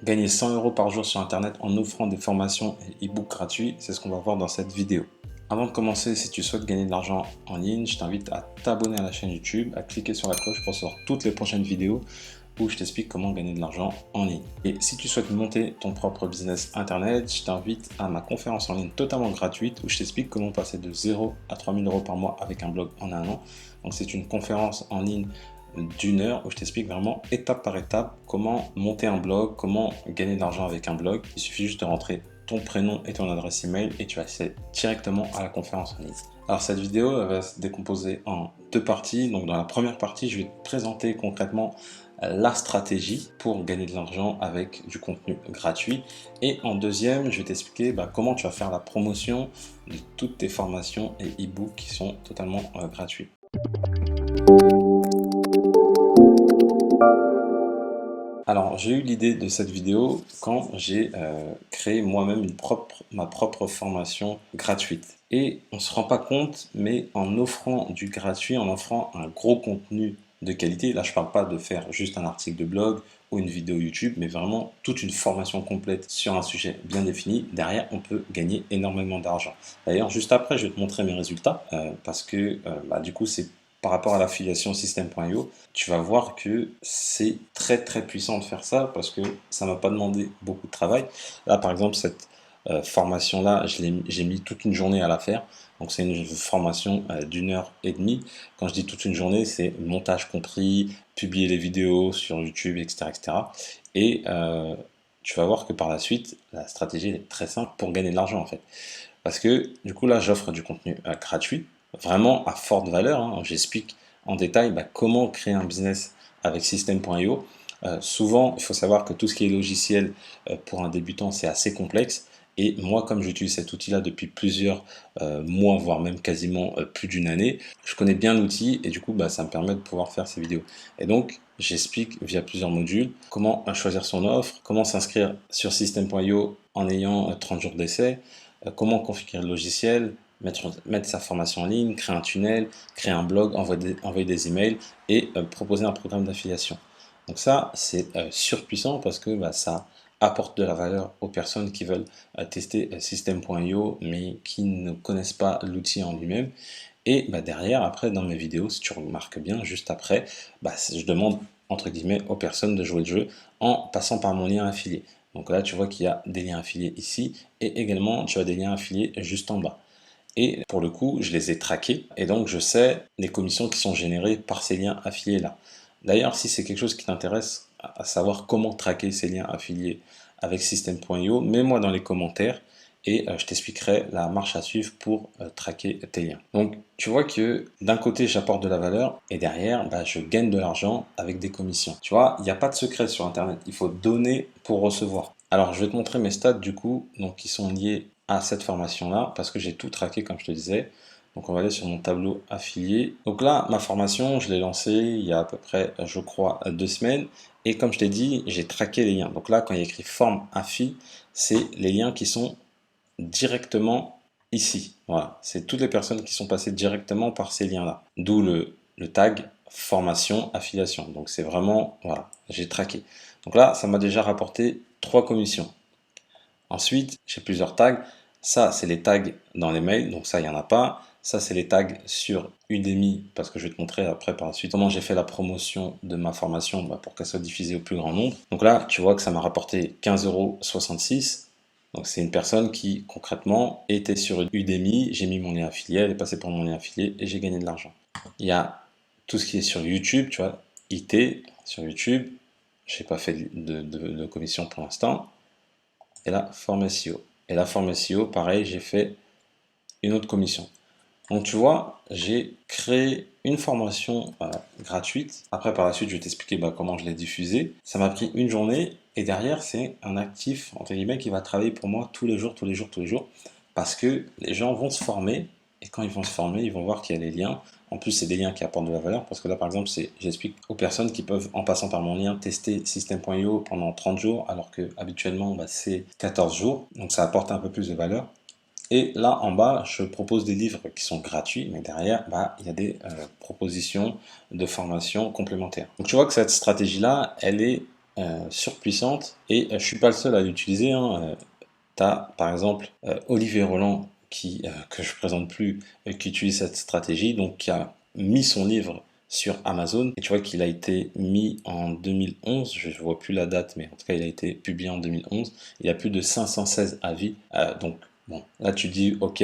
Gagner 100 € par jour sur Internet en offrant des formations et e-books gratuits, c'est ce qu'on va voir dans cette vidéo. Avant de commencer, si tu souhaites gagner de l'argent en ligne, je t'invite à t'abonner à la chaîne YouTube, à cliquer sur la cloche pour recevoir toutes les prochaines vidéos où je t'explique comment gagner de l'argent en ligne. Et si tu souhaites monter ton propre business Internet, je t'invite à ma conférence en ligne totalement gratuite où je t'explique comment passer de 0 à 3000 € par mois avec un blog en un an. Donc c'est une conférence en ligne d'1 heure où je t'explique vraiment étape par étape comment monter un blog, comment gagner de l'argent avec un blog. Il suffit juste de rentrer ton prénom et ton adresse email et tu accèdes directement à la conférence en ligne. Alors cette vidéo elle va se décomposer en deux parties. Donc dans la première partie, je vais te présenter concrètement la stratégie pour gagner de l'argent avec du contenu gratuit. Et en deuxième, je vais t'expliquer comment tu vas faire la promotion de toutes tes formations et e-books qui sont totalement gratuits. Alors, j'ai eu l'idée de cette vidéo quand j'ai créé moi-même ma propre formation gratuite. Et on ne se rend pas compte, mais en offrant du gratuit, en offrant un gros contenu de qualité, là je ne parle pas de faire juste un article de blog ou une vidéo YouTube, mais vraiment toute une formation complète sur un sujet bien défini, derrière on peut gagner énormément d'argent. D'ailleurs, juste après, je vais te montrer mes résultats, parce que du coup c'est par rapport à l'affiliation System.io, tu vas voir que c'est très puissant de faire ça parce que ça m'a pas demandé beaucoup de travail. Là, par exemple, cette formation-là, j'ai mis toute une journée à la faire. Donc, c'est une formation d'1 heure et demie. Quand je dis toute une journée, c'est montage compris, publier les vidéos sur YouTube, etc. etc. Et tu vas voir que par la suite, la stratégie est très simple pour gagner de l'argent en fait. Parce que du coup, là, j'offre du contenu gratuit, vraiment à forte valeur, hein. J'explique en détail comment créer un business avec System.io. Souvent, il faut savoir que tout ce qui est logiciel pour un débutant, c'est assez complexe. Et moi, comme j'utilise cet outil-là depuis plusieurs mois, voire même quasiment plus d'une année, je connais bien l'outil et du coup, ça me permet de pouvoir faire ces vidéos. Et donc, j'explique via plusieurs modules comment choisir son offre, comment s'inscrire sur System.io en ayant 30 jours d'essai, comment configurer le logiciel, mettre sa formation en ligne, créer un tunnel, créer un blog, envoyer des emails et proposer un programme d'affiliation. Donc ça, c'est surpuissant parce que ça apporte de la valeur aux personnes qui veulent tester System.io mais qui ne connaissent pas l'outil en lui-même. Et derrière, après, dans mes vidéos, si tu remarques bien, juste après, je demande, entre guillemets, aux personnes de jouer le jeu en passant par mon lien affilié. Donc là, tu vois qu'il y a des liens affiliés ici, et également, tu as des liens affiliés juste en bas. Et pour le coup, je les ai traqués, et donc je sais les commissions qui sont générées par ces liens affiliés-là. D'ailleurs, si c'est quelque chose qui t'intéresse, à savoir comment traquer ces liens affiliés avec System.io, mets-moi dans les commentaires, et je t'expliquerai la marche à suivre pour traquer tes liens. Donc tu vois que d'un côté j'apporte de la valeur et derrière je gagne de l'argent avec des commissions. Tu vois, il n'y a pas de secret sur internet, il faut donner pour recevoir. Alors je vais te montrer mes stats du coup, donc qui sont liés à cette formation là, parce que j'ai tout traqué comme je te disais. Donc on va aller sur mon tableau affilié. Donc là, ma formation, je l'ai lancée il y a à peu près, je crois, 2 semaines. Et comme je t'ai dit, j'ai traqué les liens. Donc là, quand il y a écrit forme affi, c'est les liens qui sont directement ici. Voilà, c'est toutes les personnes qui sont passées directement par ces liens-là. D'où le tag formation affiliation. Donc c'est vraiment, voilà, j'ai traqué. Donc là, ça m'a déjà rapporté 3 commissions. Ensuite, j'ai plusieurs tags. Ça, c'est les tags dans les mails, donc ça, il n'y en a pas. Ça, c'est les tags sur Udemy, parce que je vais te montrer après par la suite comment j'ai fait la promotion de ma formation pour qu'elle soit diffusée au plus grand nombre. Donc là, tu vois que ça m'a rapporté 15,66 €. Donc c'est une personne qui concrètement était sur Udemy, j'ai mis mon lien affilié, elle est passée par mon lien affilié et j'ai gagné de l'argent. Il y a tout ce qui est sur YouTube, tu vois, IT sur YouTube, je n'ai pas fait de commission pour l'instant. Et la forme SEO. Et la forme SEO, pareil, j'ai fait une autre commission. Donc tu vois, j'ai créé une formation gratuite. Après, par la suite, je vais t'expliquer comment je l'ai diffusée. Ça m'a pris une journée et derrière, c'est un actif, entre guillemets, qui va travailler pour moi tous les jours, tous les jours, tous les jours. Parce que les gens vont se former et quand ils vont se former, ils vont voir qu'il y a les liens. En plus, c'est des liens qui apportent de la valeur parce que là, par exemple, j'explique aux personnes qui peuvent, en passant par mon lien, tester System.io pendant 30 jours alors que habituellement, c'est 14 jours. Donc, ça apporte un peu plus de valeur. Et là, en bas, je propose des livres qui sont gratuits, mais derrière, il y a des propositions de formation complémentaires. Donc, tu vois que cette stratégie-là, elle est surpuissante et je suis pas le seul à l'utiliser, hein. Tu as par exemple Olivier Roland que je présente plus, qui utilise cette stratégie, donc qui a mis son livre sur Amazon et tu vois qu'il a été mis en 2011, je ne vois plus la date, mais en tout cas il a été publié en 2011. Il y a plus de 516 avis, donc bon, là tu dis ok,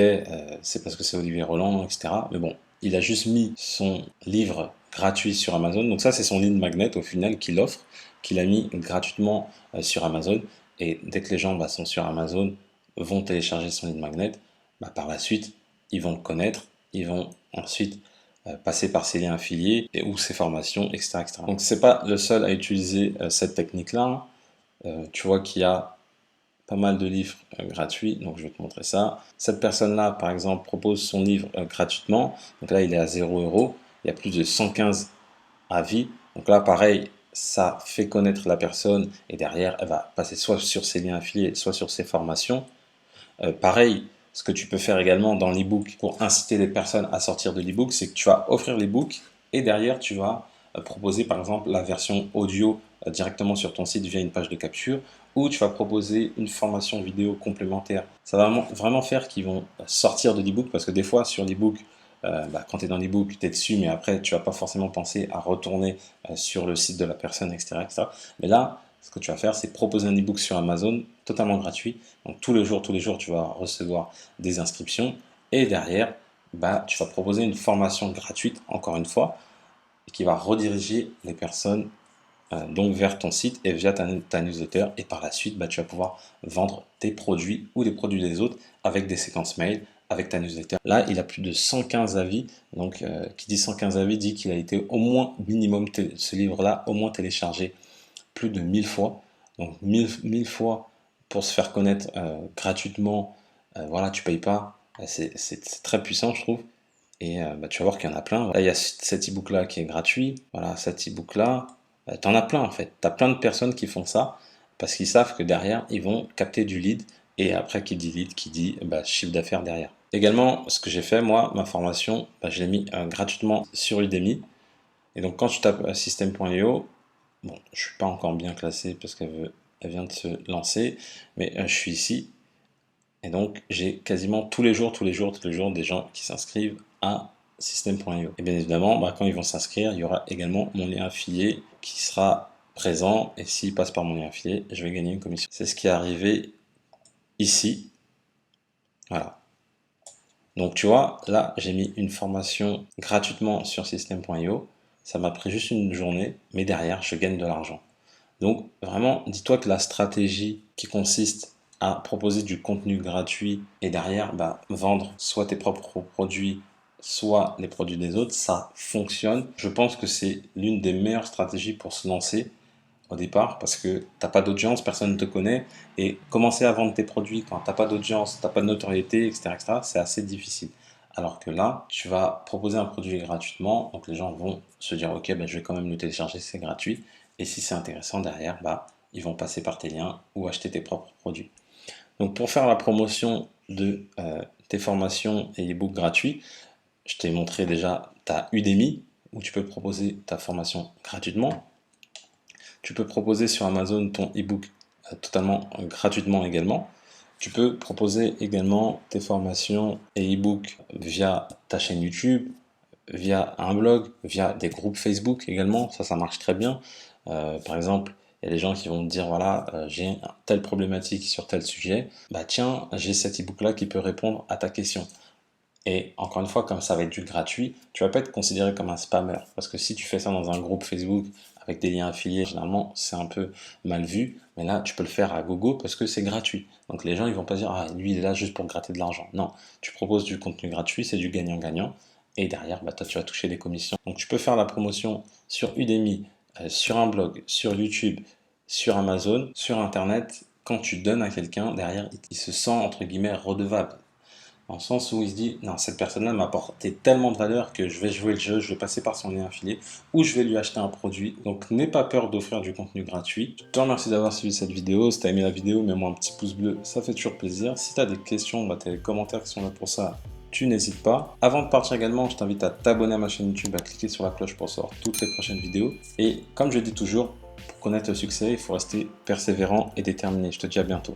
c'est parce que c'est Olivier Roland, etc. Mais bon, il a juste mis son livre gratuit sur Amazon, donc ça c'est son lead magnet au final qu'il offre, qu'il a mis gratuitement sur Amazon. Et dès que les gens sont sur Amazon, vont télécharger son lead magnet, par la suite, ils vont le connaître, ils vont ensuite passer par ses liens affiliés ou ses formations, etc., etc. Donc c'est pas le seul à utiliser cette technique-là. Tu vois qu'il y a pas mal de livres gratuits, donc je vais te montrer ça. Cette personne-là, par exemple, propose son livre gratuitement. Donc là, il est à 0 €. Il y a plus de 115 avis. Donc là, pareil, ça fait connaître la personne et derrière, elle va passer soit sur ses liens affiliés, soit sur ses formations. Pareil, ce que tu peux faire également dans l'ebook pour inciter les personnes à sortir de l'ebook, c'est que tu vas offrir l'ebook et derrière, tu vas proposer par exemple la version audio directement sur ton site via une page de capture ou tu vas proposer une formation vidéo complémentaire. Ça va vraiment faire qu'ils vont sortir de l'ebook parce que des fois sur l'ebook, quand tu es dans l'ebook, tu es dessus, mais après, tu vas pas forcément penser à retourner sur le site de la personne, etc., etc. Mais là, ce que tu vas faire, c'est proposer un ebook sur Amazon totalement gratuit. Donc tous les jours, tu vas recevoir des inscriptions et derrière, tu vas proposer une formation gratuite, encore une fois, qui va rediriger les personnes donc vers ton site et via ta newsletter. Et par la suite, tu vas pouvoir vendre tes produits ou les produits des autres avec des séquences mail, avec ta newsletter. Là, il a plus de 115 avis. Donc, qui dit 115 avis dit qu'il a été au moins minimum, ce livre-là, au moins téléchargé plus de 1000 fois. Donc 1000 fois pour se faire connaître gratuitement. Voilà, tu payes pas. C'est très puissant, je trouve. Et tu vas voir qu'il y en a plein. Là, il y a cet e-book là qui est gratuit. Voilà, cet e-book là. Tu en as plein en fait. Tu as plein de personnes qui font ça parce qu'ils savent que derrière, ils vont capter du lead. Et après, qui dit lead, qui dit chiffre d'affaires derrière. Également, ce que j'ai fait, moi, ma formation, je l'ai mis gratuitement sur Udemy. Et donc, quand tu tapes system.io, bon, je suis pas encore bien classé parce qu'elle vient de se lancer, mais je suis ici. Et donc, j'ai quasiment tous les jours des gens qui s'inscrivent à system.io. Et bien évidemment, quand ils vont s'inscrire, il y aura également mon lien affilié qui sera présent. Et s'ils passent par mon lien affilié, je vais gagner une commission. C'est ce qui est arrivé ici. Voilà. Donc, tu vois, là, j'ai mis une formation gratuitement sur system.io. Ça m'a pris juste une journée, mais derrière, je gagne de l'argent. Donc vraiment, dis-toi que la stratégie qui consiste à proposer du contenu gratuit et derrière vendre soit tes propres produits, soit les produits des autres, ça fonctionne. Je pense que c'est l'une des meilleures stratégies pour se lancer au départ parce que tu n'as pas d'audience, personne ne te connaît et commencer à vendre tes produits quand tu n'as pas d'audience, tu n'as pas de notoriété, etc., c'est assez difficile. Alors que là, tu vas proposer un produit gratuitement, donc les gens vont se dire ok, je vais quand même le télécharger, c'est gratuit. Et si c'est intéressant derrière, ils vont passer par tes liens ou acheter tes propres produits. Donc pour faire la promotion de tes formations et e-books gratuits, je t'ai montré déjà ta Udemy où tu peux proposer ta formation gratuitement. Tu peux proposer sur Amazon ton e-book totalement gratuitement également. Tu peux proposer également tes formations et e-books via ta chaîne YouTube, via un blog, via des groupes Facebook également. Ça marche très bien. Par exemple, il y a des gens qui vont te dire voilà, j'ai telle problématique sur tel sujet. Tiens, j'ai cet e-book là qui peut répondre à ta question. Et encore une fois, comme ça va être du gratuit, tu vas pas être considéré comme un spammer. Parce que si tu fais ça dans un groupe Facebook avec des liens affiliés, généralement c'est un peu mal vu. Mais là, tu peux le faire à gogo parce que c'est gratuit. Donc les gens ils vont pas dire ah lui il est là juste pour gratter de l'argent. Non, tu proposes du contenu gratuit, c'est du gagnant-gagnant. Et derrière, toi tu vas toucher des commissions. Donc tu peux faire la promotion sur Udemy, sur un blog, sur YouTube, sur Amazon, sur Internet. Quand tu donnes à quelqu'un, derrière, il se sent entre guillemets redevable. En sens où il se dit, non, cette personne-là m'a apporté tellement de valeur que je vais jouer le jeu, je vais passer par son lien affilié ou je vais lui acheter un produit. Donc n'aie pas peur d'offrir du contenu gratuit. Je te remercie d'avoir suivi cette vidéo. Si tu as aimé la vidéo, mets-moi un petit pouce bleu, ça fait toujours plaisir. Si tu as des questions, tu as les commentaires qui sont là pour ça. Tu n'hésites pas. Avant de partir également, je t'invite à t'abonner à ma chaîne YouTube, à cliquer sur la cloche pour recevoir toutes les prochaines vidéos. Et comme je dis toujours, Pour connaître le succès, il faut rester persévérant et déterminé. Je te dis à bientôt.